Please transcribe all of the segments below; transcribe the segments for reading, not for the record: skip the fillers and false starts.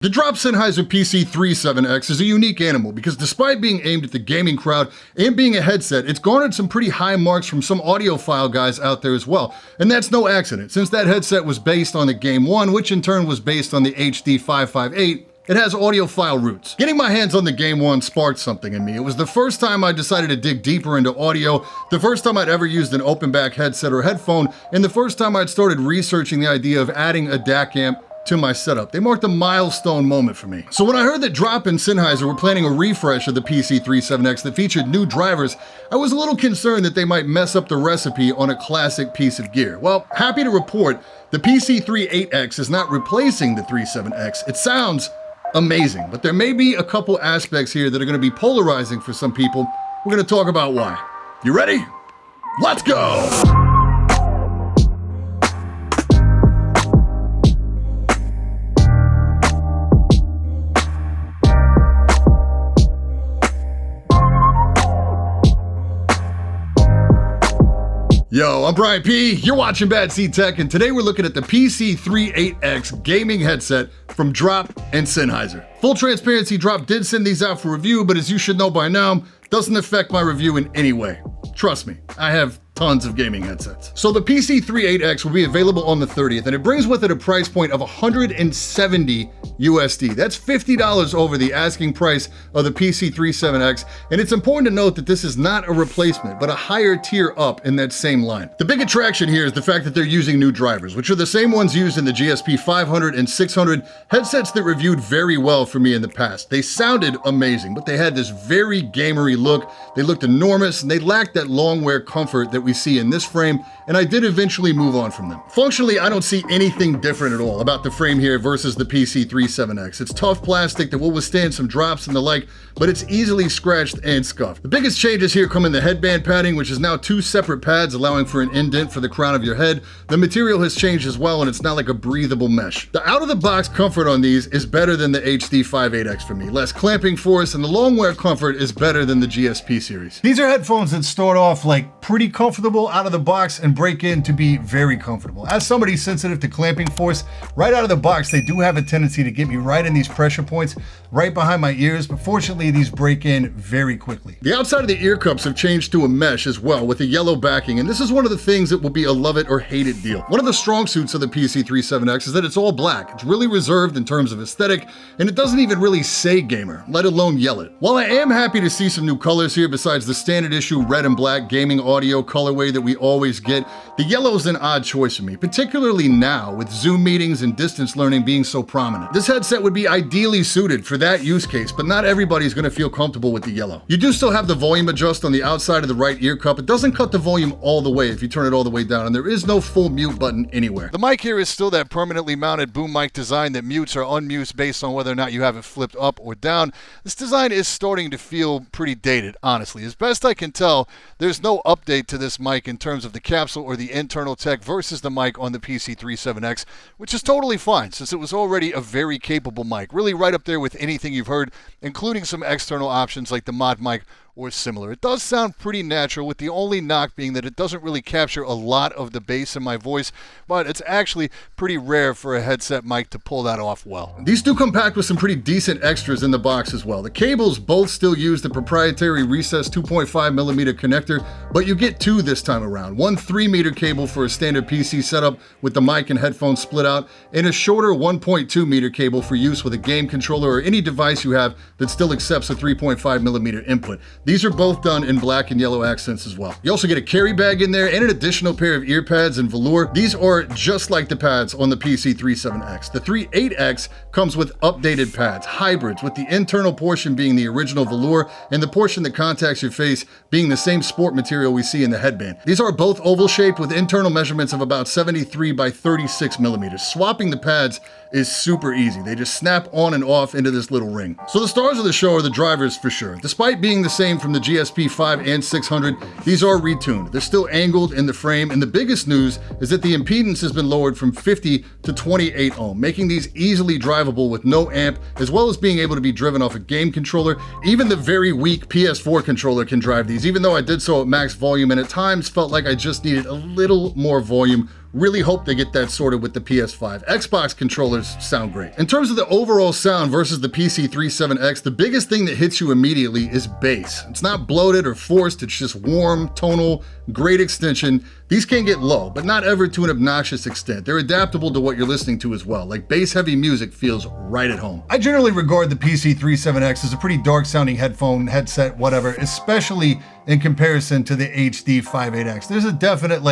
The Drop Sennheiser PC37X is a unique animal because despite being aimed at the gaming crowd and being a headset, it's garnered some pretty high marks from some audiophile guys out there as well. And that's no accident, since that headset was based on the Game 1, which in turn was based on the HD558. It has audiophile roots. Getting my hands on the Game 1 sparked something in me. It was the first time I decided to dig deeper into audio, the first time I'd ever used an open back headset or headphone, and the first time I'd started researching the idea of adding a DAC amp to my setup. They marked a milestone moment for me. So when I heard that Drop and Sennheiser were planning a refresh of the PC37X that featured new drivers, I was a little concerned that they might mess up the recipe on a classic piece of gear. Well, happy to report, the PC38X is not replacing the 37X. It sounds amazing, but there may be a couple aspects here that are going to be polarizing for some people. We're going to talk about why. You ready? Let's go! Yo, I'm Brian P. You're watching Bad Seed Tech, and today we're looking at the PC38X gaming headset from Drop and Sennheiser. Full transparency, Drop did send these out for review, but as you should know by now, doesn't affect my review in any way. Trust me, I have tons of gaming headsets. So the PC38X will be available on the 30th, and it brings with it a price point of $170 USD. That's $50 over the asking price of the PC37X, and it's important to note that this is not a replacement, but a higher tier up in that same line. The big attraction here is the fact that they're using new drivers, which are the same ones used in the GSP 500 and 600 headsets that reviewed very well for me in the past. They sounded amazing, but they had this very gamery look. They looked enormous, and they lacked that long wear comfort that we see in this frame, and I did eventually move on from them. Functionally, I don't see anything different at all about the frame here versus the PC37X. It's tough plastic that will withstand some drops and the like, but it's easily scratched and scuffed. The biggest changes here come in the headband padding, which is now two separate pads allowing for an indent for the crown of your head. The material has changed as well, and it's not like a breathable mesh. The out-of-the-box comfort on these is better than the HD58X for me. Less clamping force, and the long wear comfort is better than the GSP series. These are headphones that start off like pretty comfortable out of the box and break in to be very comfortable. As somebody sensitive to clamping force, right out of the box, they do have a tendency to get me right in these pressure points, right behind my ears, but fortunately these break in very quickly. The outside of the ear cups have changed to a mesh as well with a yellow backing, and this is one of the things that will be a love it or hate it deal. One of the strong suits of the PC37X is that it's all black. It's really reserved in terms of aesthetic, and it doesn't even really say gamer, let alone yell it. While I am happy to see some new colors here besides the standard issue red and black gaming audio colorway that we always get, the yellow is an odd choice for me, particularly now with Zoom meetings and distance learning being so prominent. This headset would be ideally suited for that use case, but not everybody's going to feel comfortable with the yellow. You do still have the volume adjust on the outside of the right ear cup. It doesn't cut the volume all the way if you turn it all the way down, and there is no full mute button anywhere. The mic here is still that permanently mounted boom mic design that mutes or unmutes based on whether or not you have it flipped up or down. This design is starting to feel pretty dated, honestly. As best I can tell, there's no update to this mic in terms of the capsule or the internal tech versus the mic on the PC37X, which is totally fine since it was already a very capable mic, really right up there with anything you've heard, including some external options like the mod mic or similar. It does sound pretty natural, with the only knock being that it doesn't really capture a lot of the bass in my voice, but it's actually pretty rare for a headset mic to pull that off well. These do come packed with some pretty decent extras in the box as well. The cables both still use the proprietary recessed 2.5mm connector, but you get two this time around. One 3-meter cable for a standard PC setup with the mic and headphones split out, and a shorter 1.2-meter cable for use with a game controller or any device you have that still accepts a 3.5mm input. These are both done in black and yellow accents as well. You also get a carry bag in there and an additional pair of ear pads in velour. These are just like the pads on the PC37X. The 38X comes with updated pads, hybrids, with the internal portion being the original velour and the portion that contacts your face being the same sport material we see in the headband. These are both oval shaped with internal measurements of about 73 by 36 millimeters. Swapping the pads is super easy. They just snap on and off into this little ring. So the stars of the show are the drivers for sure. Despite being the same from the GSP 5 and 600, these are retuned. They're still angled in the frame, and the biggest news is that the impedance has been lowered from 50 to 28 ohm, making these easily drivable with no amp, as well as being able to be driven off a game controller. Even the very weak PS4 controller can drive these, even though I did so at max volume and at times felt like I just needed a little more volume Really hope they get that sorted with the PS5. Xbox controllers sound great. In terms of the overall sound versus the PC37X, the biggest thing that hits you immediately is bass. It's not bloated or forced, it's just warm, tonal, great extension. These can get low, but not ever to an obnoxious extent. They're adaptable to what you're listening to as well. Like bass-heavy music feels right at home. I generally regard the PC37X as a pretty dark-sounding headphone, headset, whatever, especially in comparison to the HD58X. There's a definite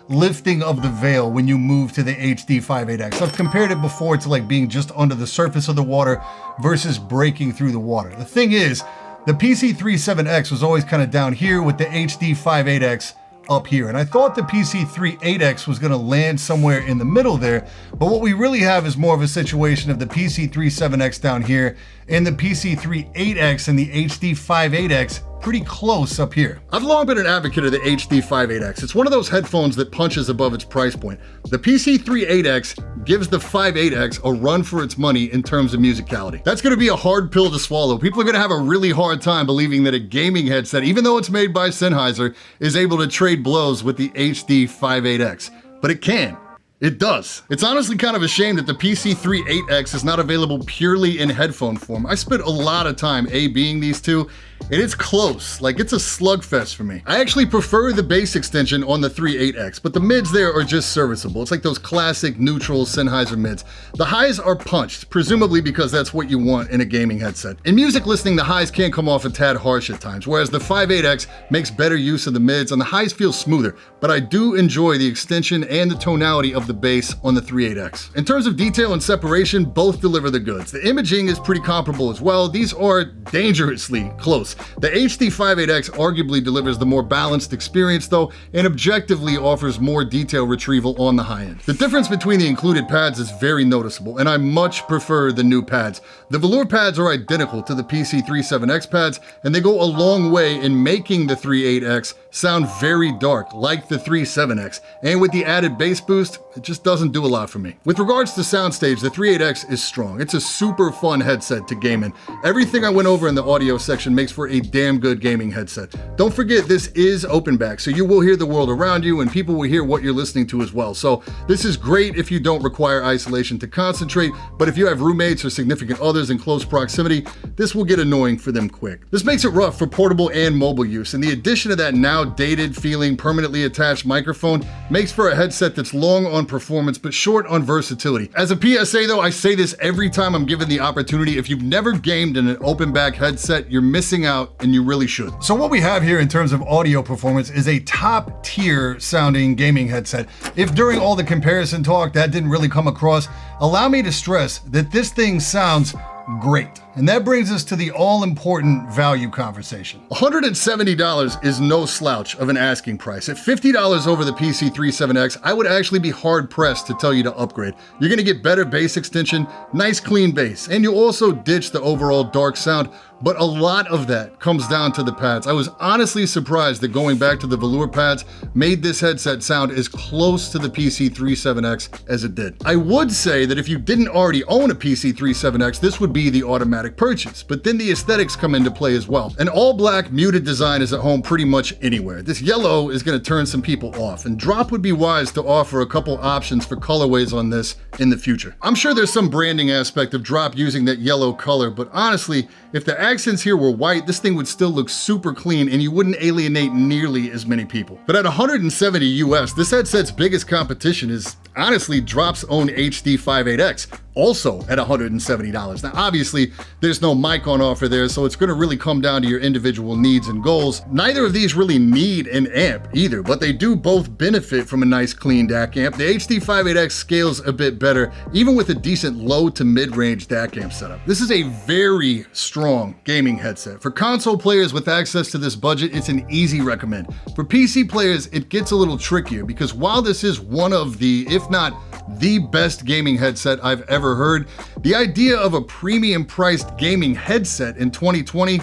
lifting of the veil when you move to the HD58X. I've compared it before to being just under the surface of the water versus breaking through the water. The thing is, the PC37X was always kind of down here with the HD58X up here. And I thought the PC38X was gonna land somewhere in the middle there, but what we really have is more of a situation of the PC37X down here and the PC38X and the HD58X pretty close up here. I've long been an advocate of the HD58X. It's one of those headphones that punches above its price point. The PC38X gives the 58X a run for its money in terms of musicality. That's gonna be a hard pill to swallow. People are gonna have a really hard time believing that a gaming headset, even though it's made by Sennheiser, is able to trade blows with the HD58X. But it can. It does. It's honestly kind of a shame that the PC38X is not available purely in headphone form. I spent a lot of time A/B'ing these two, and it's close. It's a slugfest for me. I actually prefer the bass extension on the 38X, but the mids there are just serviceable. It's like those classic neutral Sennheiser mids. The highs are punched, presumably because that's what you want in a gaming headset. In music listening, the highs can come off a tad harsh at times, whereas the 58X makes better use of the mids and the highs feel smoother, but I do enjoy the extension and the tonality of the bass on the 38X. In terms of detail and separation, both deliver the goods. The imaging is pretty comparable as well. These are dangerously close. The HD58X arguably delivers the more balanced experience though, and objectively offers more detail retrieval on the high end. The difference between the included pads is very noticeable, and I much prefer the new pads. The velour pads are identical to the PC37X pads, and they go a long way in making the 38X sound very dark, like the 37X. And with the added bass boost, it just doesn't do a lot for me. With regards to soundstage, the 38X is strong. It's a super fun headset to game in. Everything I went over in the audio section makes for a damn good gaming headset. Don't forget, this is open back, so you will hear the world around you and people will hear what you're listening to as well. So this is great if you don't require isolation to concentrate, but if you have roommates or significant others in close proximity, this will get annoying for them quick. This makes it rough for portable and mobile use, and the addition of that now dated feeling permanently attached microphone makes for a headset that's long on performance but short on versatility. As a PSA though, I say this every time I'm given the opportunity: if you've never gamed in an open back headset, you're missing out, and you really should. So what we have here in terms of audio performance is a top tier sounding gaming headset. If during all the comparison talk that didn't really come across, allow me to stress that this thing sounds great. And that brings us to the all-important value conversation. $170 is no slouch of an asking price. At $50 over the PC37X, I would actually be hard-pressed to tell you to upgrade. You're gonna get better bass extension, nice clean bass, and you'll also ditch the overall dark sound, but a lot of that comes down to the pads. I was honestly surprised that going back to the velour pads made this headset sound as close to the PC37X as it did. I would say that if you didn't already own a PC37X, this would be the automatic purchase, but then the aesthetics come into play as well. An all black muted design is at home pretty much anywhere. This yellow is gonna turn some people off, and Drop would be wise to offer a couple options for colorways on this in the future. I'm sure there's some branding aspect of Drop using that yellow color, but honestly, if the accents here were white, this thing would still look super clean and you wouldn't alienate nearly as many people. But at $170 US, this headset's biggest competition is honestly Drop's own HD58X, also at $170. Now, obviously, there's no mic on offer there, so it's gonna really come down to your individual needs and goals. Neither of these really need an amp either, but they do both benefit from a nice clean DAC amp. The HD58X scales a bit better, even with a decent low to mid-range DAC amp setup. This is a very strong gaming headset. For console players with access to this budget, it's an easy recommend. For PC players, it gets a little trickier because while this is one of the, if not the best gaming headset I've ever heard, the idea of a premium priced gaming headset in 2020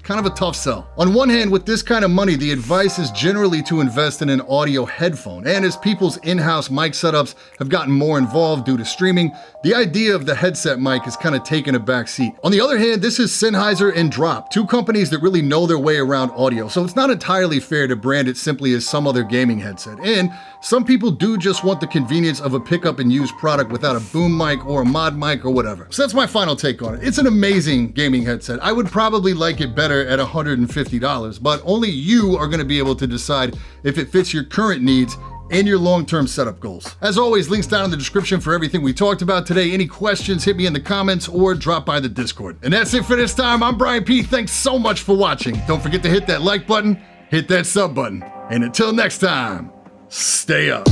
kind of a tough sell. On one hand, with this kind of money, the advice is generally to invest in an audio headphone, and as people's in-house mic setups have gotten more involved due to streaming, the idea of the headset mic has kind of taken a back seat. On the other hand, this is Sennheiser and Drop, two companies that really know their way around audio, so it's not entirely fair to brand it simply as some other gaming headset. And some people do just want the convenience of a pick up and use product without a boom mic or a mod mic or whatever. So that's my final take on it. It's an amazing gaming headset. I would probably like it better at $150, but only you are going to be able to decide if it fits your current needs and your long-term setup goals. As always, links down in the description for everything we talked about today. Any questions, hit me in the comments or drop by the Discord. And that's it for this time. I'm Brian P. Thanks so much for watching. Don't forget to hit that like button, hit that sub button, and until next time, stay up.